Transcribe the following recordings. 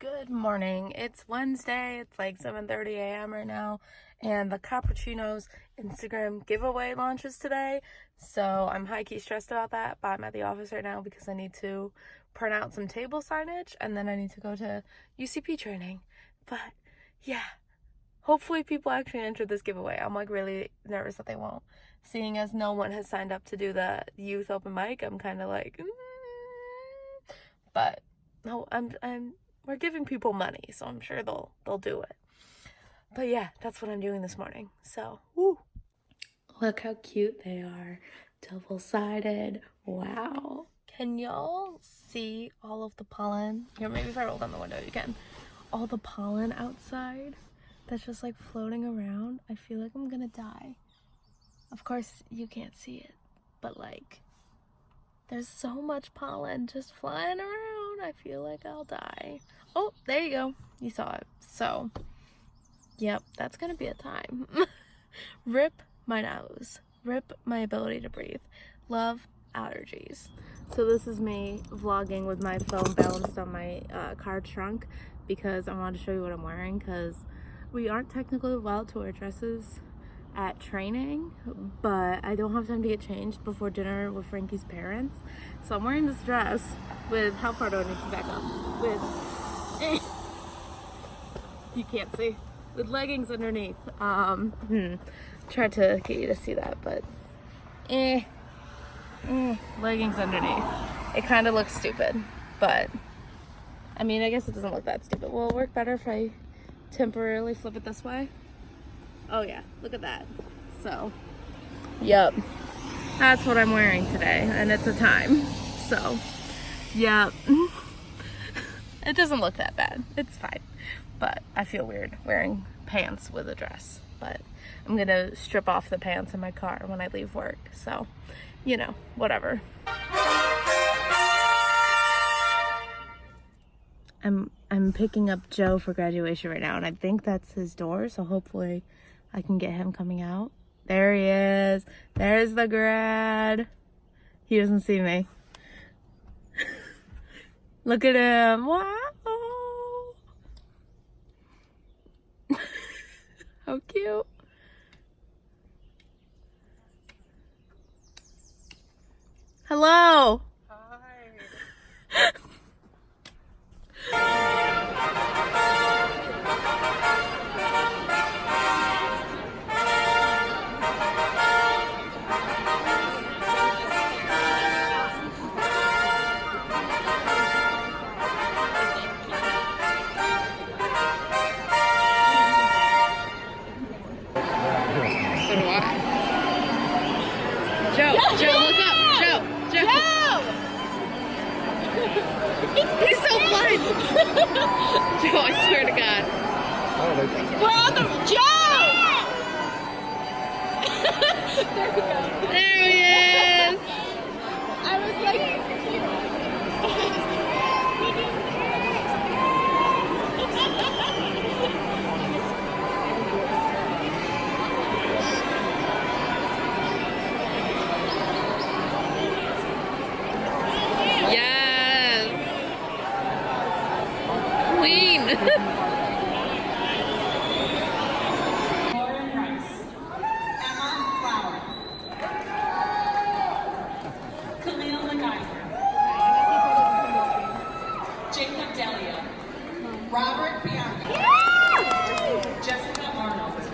Good morning. It's Wednesday. It's like 7:30 a.m. right now, and the Cappuccino's Instagram giveaway launches today. So I'm high-key stressed about that, but I'm at the office right now because I need to print out some table signage, and then I need to go to UCP training. But yeah, hopefully people actually enter this giveaway. I'm like really nervous that they won't. Seeing as no one has signed up to do the youth open mic, I'm kind of like, but no, we're giving people money, so I'm sure they'll do it. But yeah, that's what I'm doing this morning. So, woo. Look how cute they are. Double-sided. Wow. Can y'all see all of the pollen? Here, maybe if I roll down the window, you can. All the pollen outside that's just like floating around. I feel like I'm gonna die. Of course, you can't see it, but like, there's so much pollen just flying around. I feel like I'll die. Oh, there you go. You saw it. So, yep, that's gonna be a time. Rip my nose. Rip my ability to breathe. Love allergies. So this is me vlogging with my phone balanced on my car trunk because I wanted to show you what I'm wearing because we aren't technically allowed to wear dresses at training, but I don't have time to get changed before dinner with Frankie's parents. So I'm wearing this dress with, how far do I need to back up? With, you can't see, with leggings underneath. Tried to get you to see that, but leggings underneath. It kind of looks stupid, but I mean, I guess it doesn't look that stupid. Will it work better if I temporarily flip it this way? Oh yeah, look at that. So, yep, that's what I'm wearing today, and it's a time. So, yep. It doesn't look that bad. It's fine. But I feel weird wearing pants with a dress. But I'm gonna strip off the pants in my car when I leave work. So, you know, whatever. I'm picking up Joe for graduation right now, and I think that's his door, so hopefully I can get him coming out. There he is. There's the grad. He doesn't see me. Look at him. Wow. How cute. Hello. Hi. Joe, look up. Joe. He's so fun. Joe, I swear to God. We're on the Joe! There he is. I was like... Queen. Lauren Rice, Emma Flower, Khalil MacGyver, Jacob Delia, Robert Bianchi, Jessica Arnold,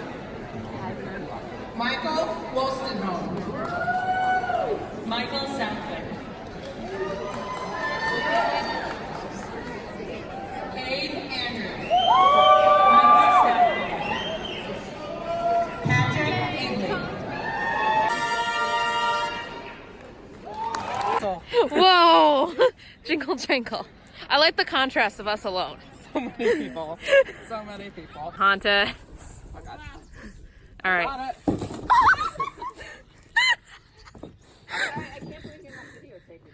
Michael Wolstenholme, Michael Southwick, Cade Andrews, Patrick Ingley. Whoa. Jingle jangle. I like the contrast of us alone. So many people. So many people. Hanta. Oh God. All right. Got it.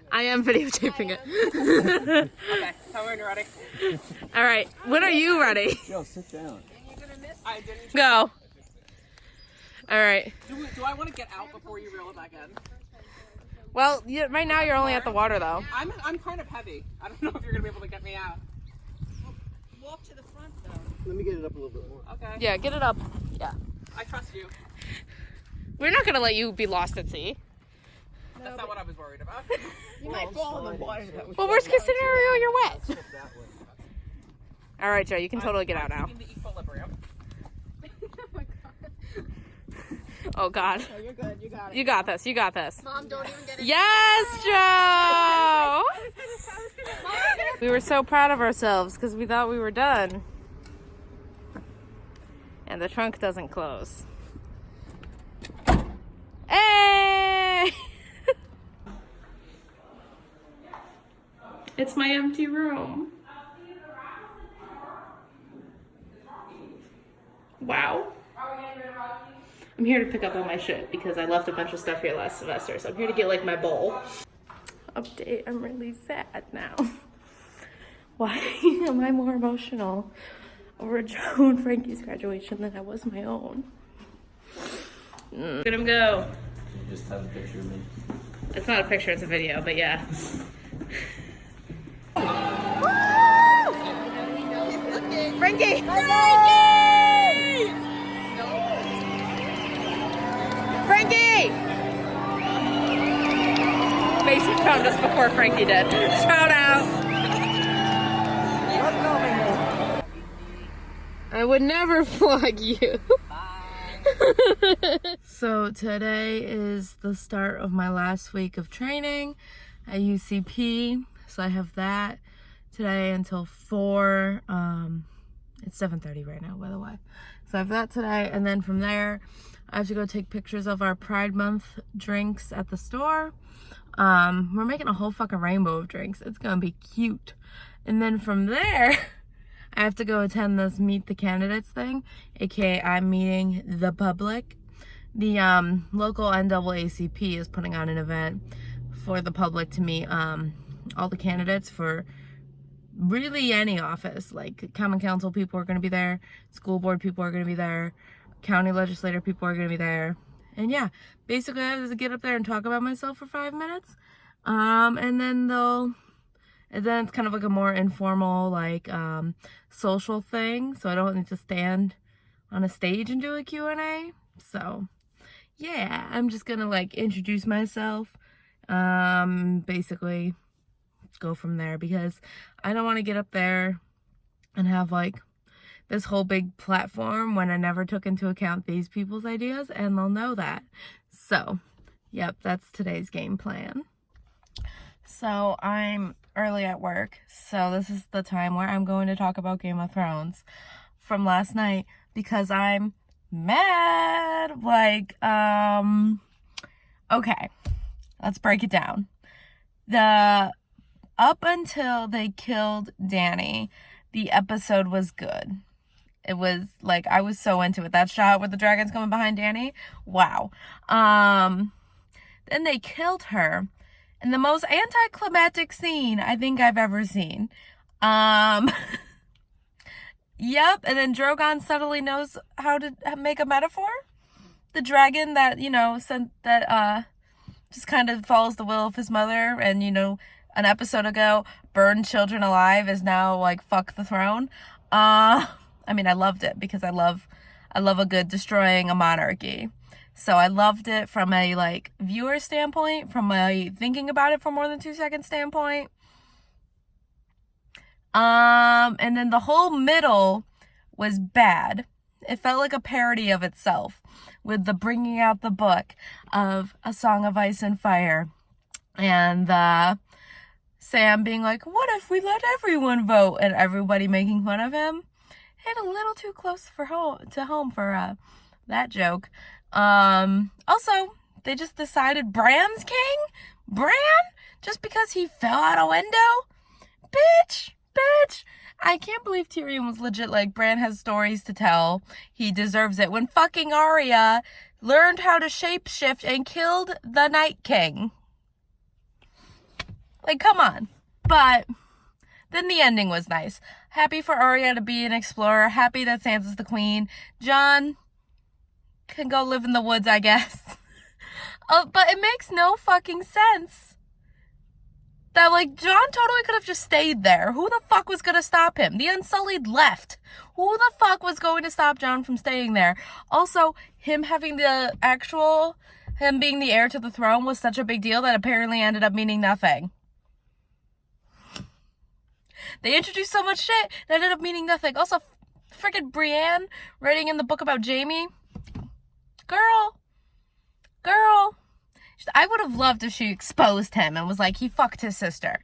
I am videotaping it. Okay, tell me when you're ready. All right. When are you ready? Yo, sit down. I didn't. Go. All right. Do I want to get out before you reel it back in? Well, right now you're only at the water though. I'm kind of heavy. I don't know if you're gonna be able to get me out. walk to the front though. Let me get it up a little bit more. Okay. Yeah, get it up. Yeah. I trust you. We're not gonna let you be lost at sea. That's not what I was worried about. You might fall in the water. Well, worst case scenario, you're wet. Step that way. All right, Joe, you can totally get out now. Keeping the equilibrium. Oh God. Oh, you're good. You got it. You got this. You got this. Mom, don't even get it. Yes, Joe! We were so proud of ourselves because we thought we were done. And the trunk doesn't close. Hey! It's my empty room. Wow. I'm here to pick up all my shit because I left a bunch of stuff here last semester. So I'm here to get like my bowl. Update, I'm really sad now. Why am I more emotional over Joe and Frankie's graduation than I was my own? Look at him go. You just have a picture of me. It's not a picture, it's a video, but yeah. Frankie! Frankie! Mason found us before Frankie did. Shout out! I would never vlog you. So today is the start of my last week of training at UCP. So I have that today until 4. It's 7:30 right now, by the way. So I have that today, and then from there, I have to go take pictures of our Pride Month drinks at the store. We're making a whole fucking rainbow of drinks. It's gonna be cute. And then from there, I have to go attend this Meet the Candidates thing, aka I'm meeting the public. The local NAACP is putting on an event for the public to meet all the candidates for really any office. Like common council people are going to be there, school board people are going to be there, county legislator people are going to be there. And yeah, basically I have to get up there and talk about myself for 5 minutes. And then it's kind of like a more informal, like social thing. So I don't need to stand on a stage and do a Q&A. So yeah, I'm just gonna like introduce myself, basically go from there, because I don't want to get up there and have like this whole big platform when I never took into account these people's ideas, and they'll know that. So yep, that's today's game plan. So I'm early at work, so this is the time where I'm going to talk about Game of Thrones from last night, because I'm mad. Like, okay, let's break it down. Up until they killed Dany, the episode was good. It was like, I was so into it. That shot with the dragons coming behind Dany, wow. Then they killed her in the most anticlimactic scene I think I've ever seen. Yep, and then Drogon subtly knows how to make a metaphor. The dragon that, just kind of follows the will of his mother, and, an episode ago burned children alive, is now like, fuck the throne. I mean, I loved it because I love a good destroying a monarchy. So I loved it from a like viewer standpoint, from a thinking about it for more than 2 seconds standpoint. And then the whole middle was bad. It felt like a parody of itself, with the bringing out the book of A Song of Ice and Fire, and Sam being like, what if we let everyone vote, and everybody making fun of him. Hit a little too close to home for that joke. Also, they just decided Bran's king? Bran? Just because he fell out a window? Bitch! I can't believe Tyrion was legit like, Bran has stories to tell. He deserves it. When fucking Arya learned how to shapeshift and killed the Night King. Like, come on. But then the ending was nice. Happy for Arya to be an explorer. Happy that Sansa's the queen. Jon can go live in the woods, I guess. But it makes no fucking sense that, like, John totally could have just stayed there. Who the fuck was gonna stop him? The Unsullied left. Who the fuck was going to stop John from staying there? Also, him having him being the heir to the throne was such a big deal that apparently ended up meaning nothing. They introduced so much shit that ended up meaning nothing. Also, freaking Brienne writing in the book about Jaime. Girl. I would have loved if she exposed him and was like, he fucked his sister.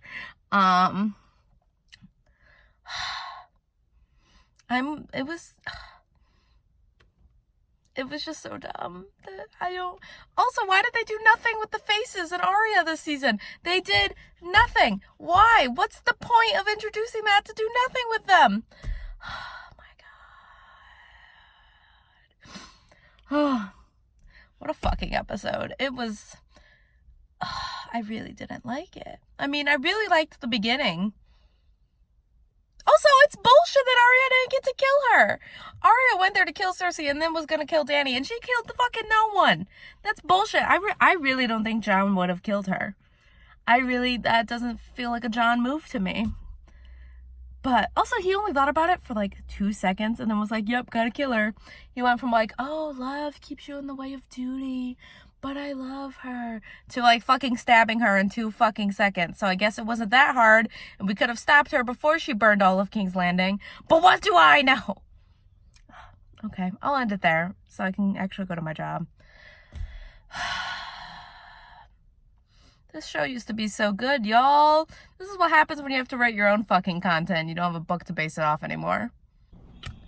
It was just so dumb that also, why did they do nothing with the faces in Arya this season? They did nothing. Why? What's the point of introducing that to do nothing with them? Oh my god. What a fucking episode. It was, I really didn't like it. I mean, I really liked the beginning. Also, it's bullshit that Arya didn't get to kill her. Arya went there to kill Cersei and then was gonna kill Dany, and she killed the fucking no one. That's bullshit. I really don't think Jon would have killed her. That doesn't feel like a Jon move to me. But also, he only thought about it for like 2 seconds and then was like, yep, gotta kill her. He went from like, oh, love keeps you in the way of duty, but I love her, to like fucking stabbing her in 2 fucking seconds. So I guess it wasn't that hard, and we could have stopped her before she burned all of King's Landing. But what do I know? Okay, I'll end it there so I can actually go to my job. This show used to be so good, y'all. This is what happens when you have to write your own fucking content. You don't have a book to base it off anymore.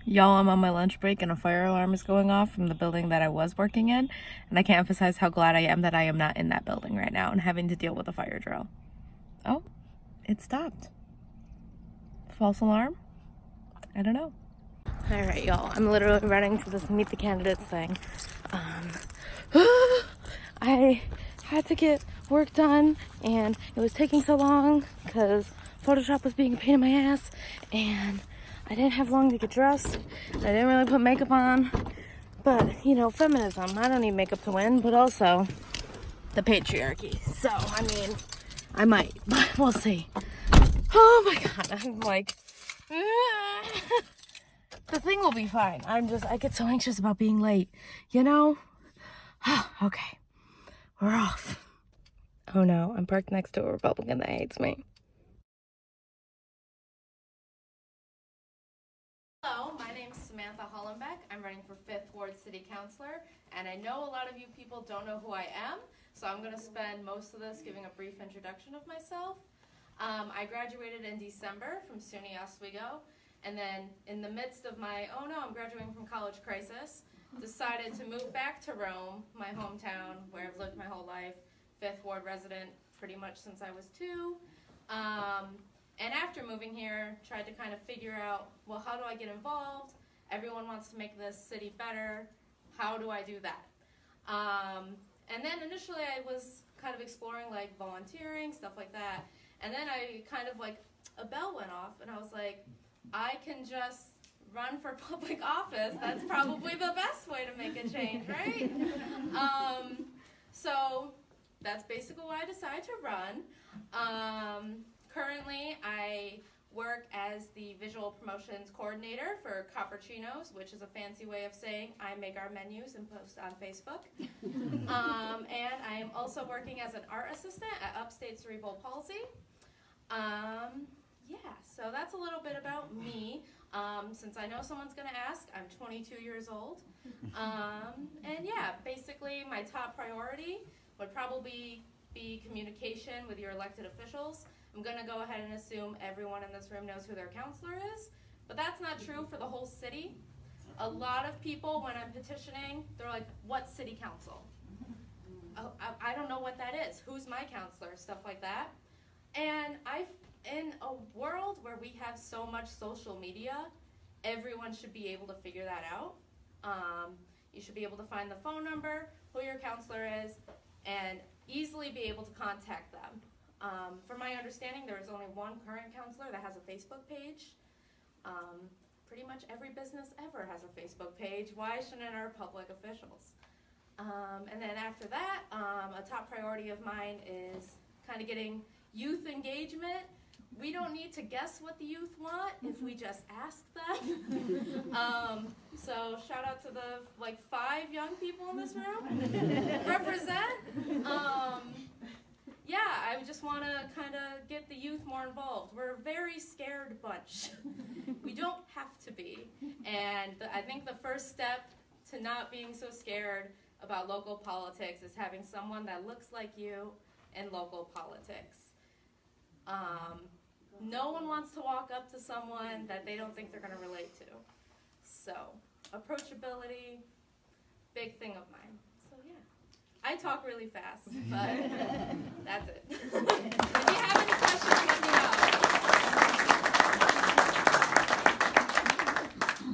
Y'all, I'm on my lunch break and a fire alarm is going off from the building that I was working in. And I can't emphasize how glad I am that I am not in that building right now and having to deal with a fire drill. Oh, it stopped. False alarm? I don't know. All right, y'all. I'm literally running to this Meet the Candidates thing. I had to get work done, and it was taking so long because Photoshop was being a pain in my ass, and I didn't have long to get dressed. I didn't really put makeup on, but, you know, feminism. I don't need makeup to win, but also the patriarchy. So, I mean, I might, but we'll see. Oh my god, I'm like, the thing will be fine. I get so anxious about being late, you know? Okay, we're off. Oh no, I'm parked next to a Republican that hates me. Hello, my name's Samantha Hollenbeck. I'm running for 5th Ward City Councilor, and I know a lot of you people don't know who I am, so I'm going to spend most of this giving a brief introduction of myself. I graduated in December from SUNY Oswego, and then in the midst of my, oh no, I'm graduating from college crisis, decided to move back to Rome, my hometown, where I've lived my whole life. 5th Ward resident pretty much since I was 2. And after moving here, tried to kind of figure out, well, how do I get involved? Everyone wants to make this city better. How do I do that? And then initially I was kind of exploring like volunteering, stuff like that. And then I kind of like, a bell went off and I was like, I can just run for public office. That's probably the best way to make a change, right? So that's basically why I decided to run. Currently, I work as the visual promotions coordinator for Coppercinos, which is a fancy way of saying I make our menus and post on Facebook. And I am also working as an art assistant at Upstate Cerebral Palsy. Yeah, so that's a little bit about me. Since I know someone's going to ask, I'm 22 years old. And yeah, basically my top priority would probably be communication with your elected officials. I'm going to go ahead and assume everyone in this room knows who their counselor is, but that's not true for the whole city. A lot of people, when I'm petitioning, they're like, what city council? Oh, I don't know what that is. Who's my counselor? Stuff like that. And in a world where we have so much social media, everyone should be able to figure that out. You should be able to find the phone number, who your counselor is, and easily be able to contact them. From my understanding, there is only one current counselor that has a Facebook page. Pretty much every business ever has a Facebook page. Why shouldn't our public officials? And then after that, a top priority of mine is kind of getting youth engagement. We don't need to guess what the youth want if we just ask them. So shout out to the 5 young people in this room. Represent. Yeah, I just want to kind of get the youth more involved. We're a very scared bunch. We don't have to be. And I think the first step to not being so scared about local politics is having someone that looks like you in local politics. No one wants to walk up to someone that they don't think they're going to relate to. So, approachability, big thing of mine. So, yeah. I talk really fast, but that's it. If you have any questions, let me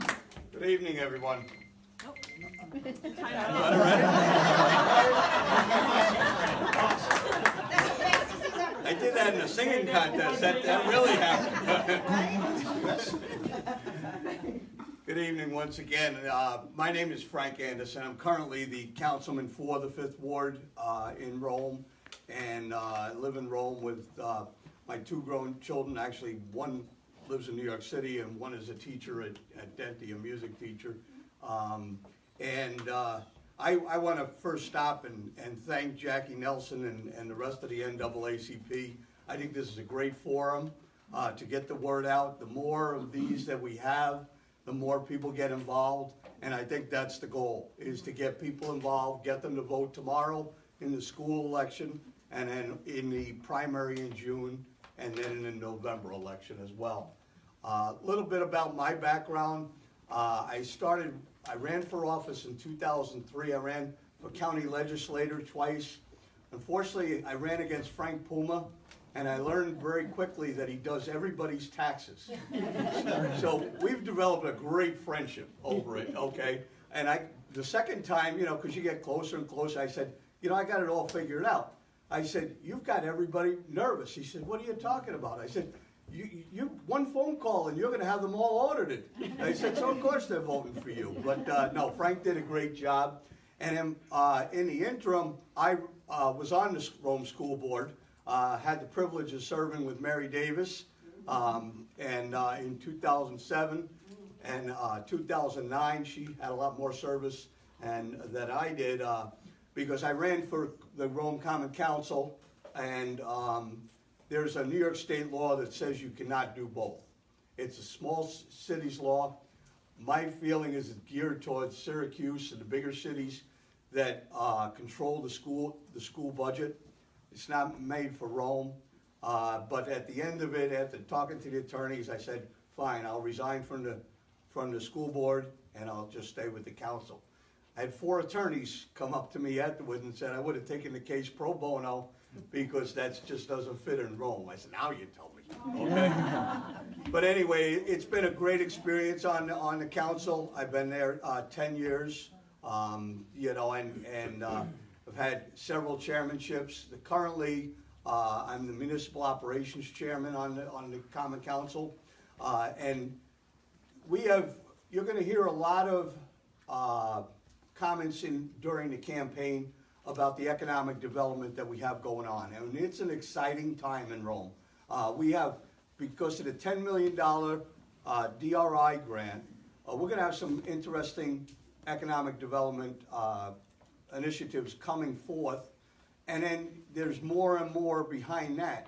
know. Good evening, everyone. I did that in a singing contest. That really happened. Good evening once again. My name is Frank Anderson. I'm currently the councilman for the 5th Ward in Rome, and live in Rome with my 2 grown children. Actually, one lives in New York City, and one is a teacher at Denty, a music teacher. I want to first stop and thank Jackie Nelson and the rest of the NAACP. I think this is a great forum to get the word out. The more of these that we have, the more people get involved. And I think that's the goal, is to get people involved, get them to vote tomorrow in the school election, and then in the primary in June, and then in the November election as well. A little bit about my background. I ran for office in 2003. I ran for county legislator twice. Unfortunately, I ran against Frank Puma, and I learned very quickly that he does everybody's taxes. So we've developed a great friendship over it, okay? And the second time, because you get closer and closer, I said, I got it all figured out. I said, you've got everybody nervous. He said, what are you talking about? I said, you one phone call and you're going to have them all audited. I said, so of course they're voting for you. But no, Frank did a great job. And in the interim, I was on the Rome School Board, had the privilege of serving with Mary Davis, in 2007 and 2009. She had a lot more service than I did because I ran for the Rome Common Council, and there's a New York State law that says you cannot do both. It's a small cities law. My feeling is it's geared towards Syracuse and the bigger cities that control the school budget. It's not made for Rome. But at the end of it, after talking to the attorneys, I said, fine, I'll resign from the school board and I'll just stay with the council. I had 4 attorneys come up to me afterwards and said I would have taken the case pro bono because that just doesn't fit in Rome. I said, now you tell me, okay? But anyway, it's been a great experience on the council. I've been there 10 years, and I've had several chairmanships. Currently, I'm the municipal operations chairman on the Common Council, and you're going to hear a lot of comments during the campaign about the economic development that we have going on. And it's an exciting time in Rome. We have, because of the $10 million DRI grant, we're going to have some interesting economic development initiatives coming forth. And then there's more and more behind that.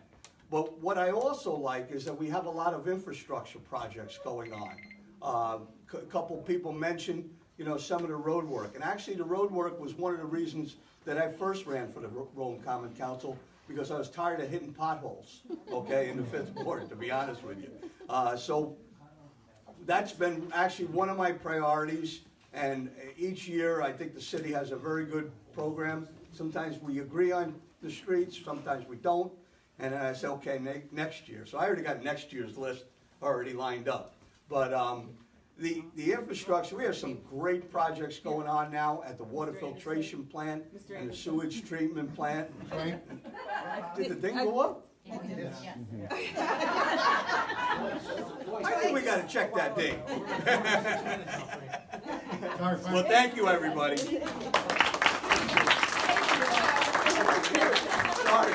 But what I also like is that we have a lot of infrastructure projects going on. A couple people mentioned, some of the road work. And actually the road work was one of the reasons that I first ran for the Rome Common Council, because I was tired of hitting potholes, okay, in the 5th Ward, to be honest with you. So that's been actually one of my priorities, and each year I think the city has a very good program. Sometimes we agree on the streets, sometimes we don't, and then I say, okay, next year. So I already got next year's list already lined up. But the infrastructure, we have some great projects going on now at the water filtration plant and the sewage treatment plant. Did the thing go up? Yes. I think we got to check that date. Well, thank you, everybody. Sorry.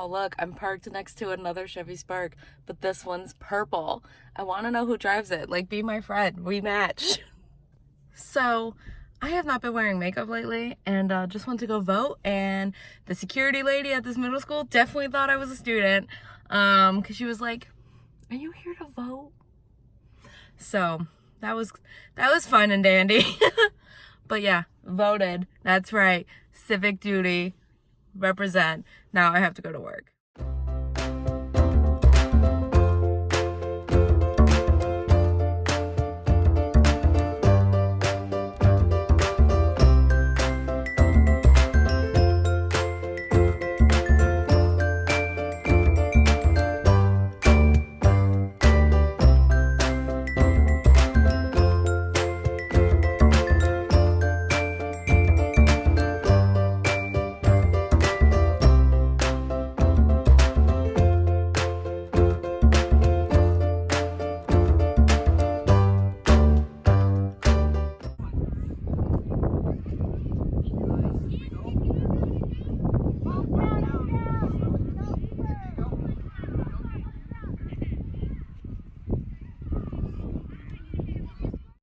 Wow, look, I'm parked next to another Chevy Spark, but this one's purple. I want to know who drives it. Like, be my friend. We match. So, I have not been wearing makeup lately, and just went to go vote, and the security lady at this middle school definitely thought I was a student, because she was like, "Are you here to vote?" So, that was fun and dandy. But yeah, voted. That's right. Civic duty. Represent. Now I have to go to work.